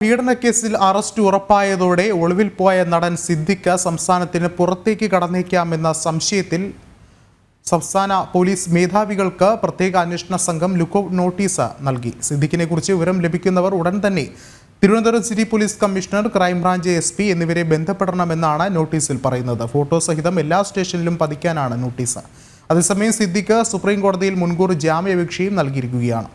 പീഡനക്കേസിൽ arrest ഉറപ്പായതോടെ ഒളിവിൽ പോയ നടൻ സിദ്ദിഖ് സംസ്ഥാനത്തിന് പുറത്തേക്ക് കടന്നേക്കാമെന്ന സംശയത്തിൽ സംസ്ഥാന പോലീസ് മേധാവികൾക്ക് പ്രത്യേക അന്വേഷണ സംഘം ലുക്കൌട്ട് നോട്ടീസ് നൽകി. സിദ്ദിഖിനെ കുറിച്ച് വിവരം ലഭിക്കുന്നവർ ഉടൻ തന്നെ Thiruvananthapuram city police commissioner, crime branch SP എന്നിവരെ ബന്ധപ്പെടണമെന്നാണ് നോട്ടീസിൽ പറയുന്നത്. ഫോട്ടോ സഹിതം എല്ലാ സ്റ്റേഷനിലും പതിക്കാനാണ് നോട്ടീസ്. അതേസമയം സിദ്ദിഖ് സുപ്രീം കോടതിയിൽ മുൻകൂർ ജാമ്യാപേക്ഷയും നൽകിയിരിക്കുകയാണ്.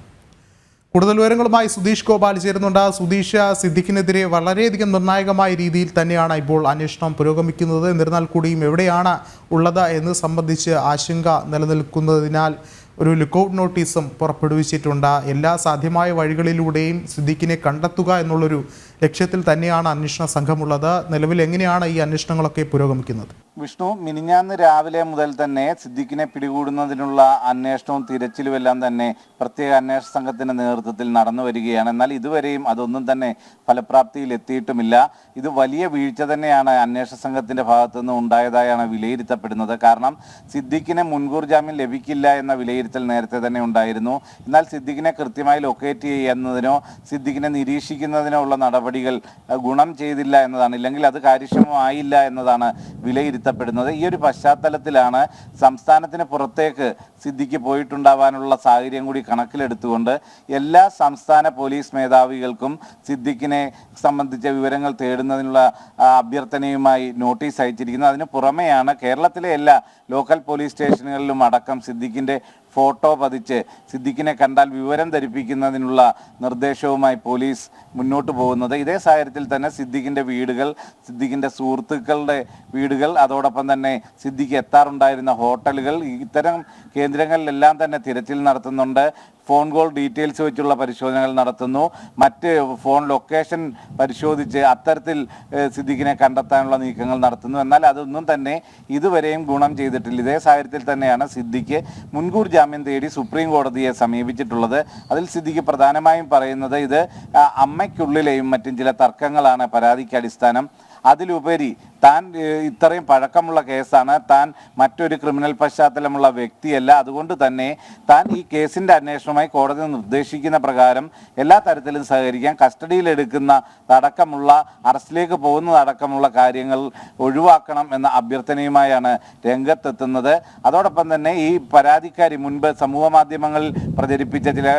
കൂടുതൽ വിവരങ്ങളുമായി സുധീഷ് ഗോപാൽ ചേരുന്നുണ്ട്. സുധീഷ്, സിദ്ദിഖിനെതിരെ വളരെയധികം നിർണായകമായ രീതിയിൽ തന്നെയാണ് ഇപ്പോൾ അന്വേഷണം പുരോഗമിക്കുന്നത്. എന്നിരുന്നാൽ കൂടിയും എവിടെയാണ് ഉള്ളത് എന്ന് സംബന്ധിച്ച് ആശങ്ക നിലനിൽക്കുന്നതിനാൽ ഒരു ലുക്കൌട്ട് നോട്ടീസും പുറപ്പെടുവിച്ചിട്ടുണ്ട്. എല്ലാ സാധ്യമായ വഴികളിലൂടെയും സിദ്ദിഖിനെ കണ്ടെത്തുക എന്നുള്ളൊരു ലക്ഷ്യത്തിൽ തന്നെയാണ് അന്വേഷണ സംഘമുള്ളത്. നിലവിൽ എങ്ങനെയാണ് ഈ അന്വേഷണങ്ങളൊക്കെ പുരോഗമിക്കുന്നത്? വിഷ്ണു, മിനിഞ്ഞാന്ന് രാവിലെ മുതൽ തന്നെ സിദ്ദിഖിനെ പിടികൂടുന്നതിനുള്ള അന്വേഷണവും തിരച്ചിലുമെല്ലാം തന്നെ പ്രത്യേക അന്വേഷണ സംഘത്തിന്റെ നേതൃത്വത്തിൽ നടന്നു വരികയാണ്. എന്നാൽ ഇതുവരെയും അതൊന്നും തന്നെ ഫലപ്രാപ്തിയിൽ എത്തിയിട്ടുമില്ല. ഇത് വലിയ വീഴ്ച തന്നെയാണ് അന്വേഷണ സംഘത്തിന്റെ ഭാഗത്തു നിന്ന് ഉണ്ടായതായാണ് വിലയിരുത്തപ്പെടുന്നത്. കാരണം സിദ്ദിഖിന് മുൻകൂർ ജാമ്യം ലഭിക്കില്ല എന്ന വിലയിരുത്തൽ നേരത്തെ തന്നെ ഉണ്ടായിരുന്നു. എന്നാൽ സിദ്ദിഖിനെ കൃത്യമായി ലൊക്കേറ്റ് ചെയ്യുന്നതിനോ സിദ്ദിഖിനെ നിരീക്ഷിക്കുന്നതിനോ ഉള്ള നടപടികൾ ഗുണം ചെയ്തില്ല എന്നതാണ്, ഇല്ലെങ്കിൽ അത് കാര്യക്ഷമമായില്ല എന്നതാണ് വിലയിരുത്തപ്പെടുന്നത്. ഈ ഒരു പശ്ചാത്തലത്തിലാണ് സംസ്ഥാനത്തിന് പുറത്തേക്ക് സിദ്ദിഖ് പോയിട്ടുണ്ടാവാനുള്ള സാഹചര്യം കൂടി കണക്കിലെടുത്തുകൊണ്ട് എല്ലാ സംസ്ഥാന പോലീസ് മേധാവികൾക്കും സിദ്ദിഖിനെ സംബന്ധിച്ച വിവരങ്ങൾ തേടുന്നതിനുള്ള അഭ്യർത്ഥനയുമായി നോട്ടീസ് അയച്ചിരിക്കുന്നത്. അതിന് പുറമെയാണ് കേരളത്തിലെ എല്ലാ ലോക്കൽ പോലീസ് സ്റ്റേഷനുകളിലും അടക്കം സിദ്ദിഖിൻ്റെ ഫോട്ടോ പതിച്ച് സിദ്ദിഖിനെ കണ്ടാൽ വിവരം ധരിപ്പിക്കുന്നതിനുള്ള നിർദ്ദേശവുമായി പോലീസ് മുന്നോട്ട് പോകുന്നത്. ഇതേ സാഹചര്യത്തിൽ തന്നെ സിദ്ദിഖിൻ്റെ വീടുകൾ, സിദ്ദിഖിൻ്റെ സുഹൃത്തുക്കളുടെ വീടുകൾ, അതോടൊപ്പം തന്നെ സിദ്ദിഖ് എത്താറുണ്ടായിരുന്ന ഹോട്ടലുകൾ, ഇത്തരം കേന്ദ്രങ്ങളിലെല്ലാം തന്നെ തിരച്ചിൽ നടത്തുന്നുണ്ട്. ഫോൺ കോൾ ഡീറ്റെയിൽസ് വെച്ചുള്ള പരിശോധനകൾ നടത്തുന്നു. മറ്റ് ഫോൺ ലൊക്കേഷൻ പരിശോധിച്ച് അത്തരത്തിൽ സിദ്ദിഖിനെ കണ്ടെത്താനുള്ള നീക്കങ്ങൾ നടത്തുന്നു. എന്നാൽ അതൊന്നും തന്നെ ഇതുവരെയും ഗുണം ചെയ്തിട്ടില്ല. ഇതേ സാഹചര്യത്തിൽ തന്നെയാണ് സിദ്ദിഖ് മുൻകൂർ ജാമ്യം തേടി സുപ്രീം കോടതിയെ സമീപിച്ചിട്ടുള്ളത്. അതിൽ സിദ്ദിഖ് പ്രധാനമായും പറയുന്നത് ഇത് അമ്മയ്ക്കുള്ളിലെയും മറ്റും ചില തർക്കങ്ങളാണ് പരാതിക്ക് അടിസ്ഥാനം. അതിലുപരി താൻ ഇത്രയും പഴക്കമുള്ള കേസാണ്, താൻ മറ്റൊരു ക്രിമിനൽ പശ്ചാത്തലമുള്ള വ്യക്തിയല്ല. അതുകൊണ്ട് തന്നെ താൻ ഈ കേസിൻ്റെ അന്വേഷണവുമായി കോടതി നിർദ്ദേശിക്കുന്ന പ്രകാരം എല്ലാ തരത്തിലും സഹകരിക്കാൻ, കസ്റ്റഡിയിലെടുക്കുന്ന അടക്കമുള്ള അറസ്റ്റിലേക്ക് പോകുന്നതടക്കമുള്ള കാര്യങ്ങൾ ഒഴിവാക്കണം എന്ന അഭ്യർത്ഥനയുമായാണ് രംഗത്തെത്തുന്നത്. അതോടൊപ്പം തന്നെ ഈ പരാതിക്കാരി മുൻപ് സമൂഹ മാധ്യമങ്ങളിൽ പ്രചരിപ്പിച്ച ചില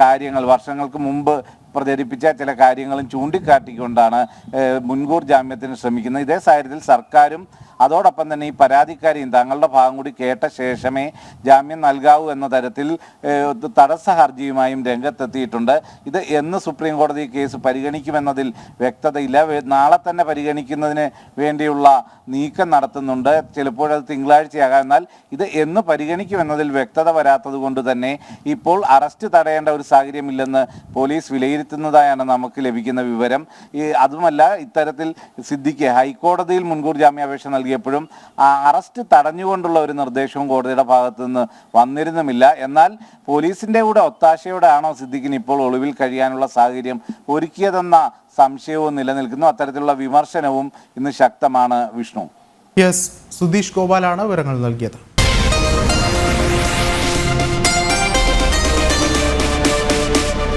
കാര്യങ്ങൾ, വർഷങ്ങൾക്ക് മുമ്പ് പ്രചരിപ്പിച്ച ചില കാര്യങ്ങളും ചൂണ്ടിക്കാട്ടിക്കൊണ്ടാണ് മുൻകൂർ ജാമ്യത്തിന് ശ്രമിക്കുന്നത്. ഇതേ സാഹചര്യത്തിൽ സർക്കാരും അതോടൊപ്പം തന്നെ ഈ പരാതിക്കാരിയും തങ്ങളുടെ ഭാഗം കൂടി കേട്ട ശേഷമേ ജാമ്യം നൽകാവൂ എന്ന തരത്തിൽ തടസ്സ ഹർജിയുമായും രംഗത്തെത്തിയിട്ടുണ്ട്. ഇത് എന്ന് സുപ്രീം കോടതി കേസ് പരിഗണിക്കുമെന്നതിൽ വ്യക്തതയില്ല. നാളെ തന്നെ പരിഗണിക്കുന്നതിന് വേണ്ടിയുള്ള നീക്കം നടത്തുന്നുണ്ട്. ചിലപ്പോഴത് തിങ്കളാഴ്ചയാകാം. എന്നാൽ ഇത് എന്ന് പരിഗണിക്കുമെന്നതിൽ വ്യക്തത വരാത്തത് കൊണ്ട് തന്നെ ഇപ്പോൾ അറസ്റ്റ് തടയേണ്ട ഒരു സാഹചര്യമില്ലെന്ന് പോലീസ് വിലയിരുത്തുന്നതായാണ് നമുക്ക് ലഭിക്കുന്ന വിവരം. അതുമല്ല, ഇത്തരത്തിൽ സിദ്ദിഖ് ഹൈക്കോടതിയിൽ മുൻകൂർ ജാമ്യാപേക്ഷ നൽകിയപ്പോഴും അറസ്റ്റ് തടഞ്ഞുകൊണ്ടുള്ള ഒരു നിർദ്ദേശവും കോടതിയുടെ ഭാഗത്തു നിന്ന് വന്നിരുന്നുമില്ല. എന്നാൽ പോലീസിന്റെ കൂടെ ഒത്താശയോടെ ആണോ സിദ്ദിഖിന് ഇപ്പോൾ ഒളിവിൽ കഴിയാനുള്ള സാഹചര്യം ഒരുക്കിയതെന്ന സംശയവും നിലനിൽക്കുന്നു. അത്തരത്തിലുള്ള വിമർശനവും ഇന്ന് ശക്തമാണ്. വിഷ്ണു, സുധീഷ് ഗോപാലാണ് വിവരങ്ങൾ നൽകിയത്.